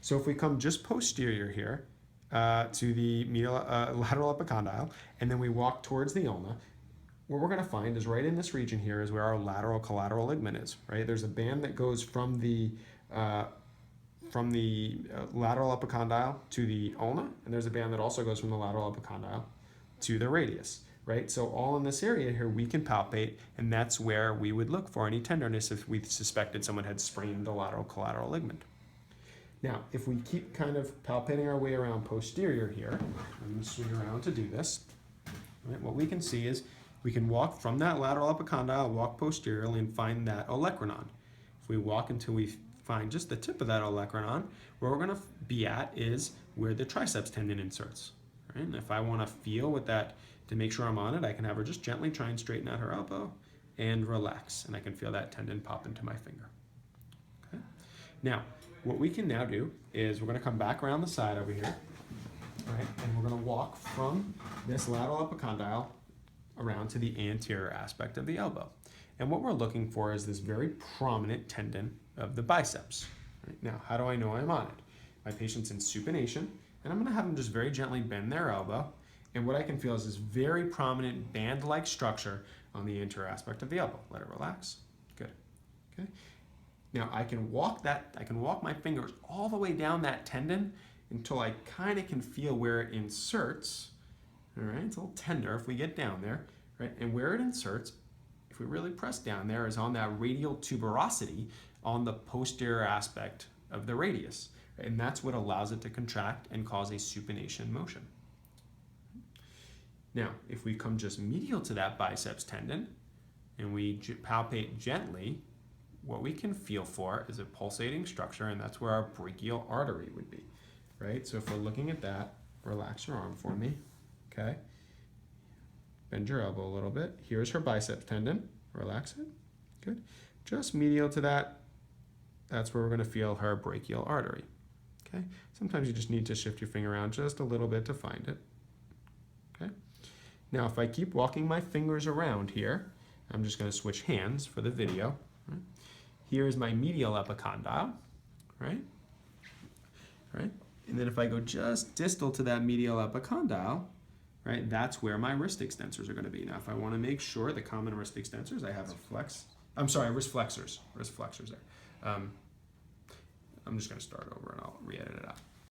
So if we come just posterior here to the lateral epicondyle, and then we walk towards the ulna, what we're going to find is right in this region here is where our lateral collateral ligament is, right? There's a band that goes from the lateral epicondyle to the ulna, and there's a band that also goes from the lateral epicondyle to the radius, right? So all in this area here we can palpate, and that's where we would look for any tenderness if we suspected someone had sprained the lateral collateral ligament. Now, if we keep kind of palpating our way around posterior here, I'm going to swing around to do this, right? What we can see is we can walk from that lateral epicondyle, walk posteriorly, and find that olecranon. If we walk until we find just the tip of that olecranon, where we're going to be at is where the triceps tendon inserts. Right? And if I want to feel with that to make sure I'm on it, I can have her just gently try and straighten out her elbow and relax, and I can feel that tendon pop into my finger. Okay? Now, what we can now do is we're going to come back around the side over here, right? And we're going to walk from this lateral epicondyle around to the anterior aspect of the elbow. And what we're looking for is this very prominent tendon of the biceps. Right? Now, how do I know I'm on it? My patient's in supination, and I'm going to have them just very gently bend their elbow. And what I can feel is this very prominent band-like structure on the anterior aspect of the elbow. Let it relax. Good. Okay. Now I can walk my fingers all the way down that tendon until I kind of can feel where it inserts. All right, it's a little tender if we get down there, right? And where it inserts, if we really press down there, is on that radial tuberosity on the posterior aspect of the radius. Right? And that's what allows it to contract and cause a supination motion. Now, if we come just medial to that biceps tendon and we palpate gently, what we can feel for is a pulsating structure, and that's where our brachial artery would be, right? So if we're looking at that, relax your arm for me, okay? Bend your elbow a little bit. Here's her biceps tendon. Relax it. Good. Just medial to that, that's where we're going to feel her brachial artery, okay? Sometimes you just need to shift your finger around just a little bit to find it, okay? Now, if I keep walking my fingers around here, I'm just going to switch hands for the video, right? Here is my medial epicondyle, right? Right? And then if I go just distal to that medial epicondyle, right, that's where my wrist extensors are going to be. Now, if I want to make sure the common wrist extensors, I have wrist flexors there. I'm just going to start over and I'll re-edit it out.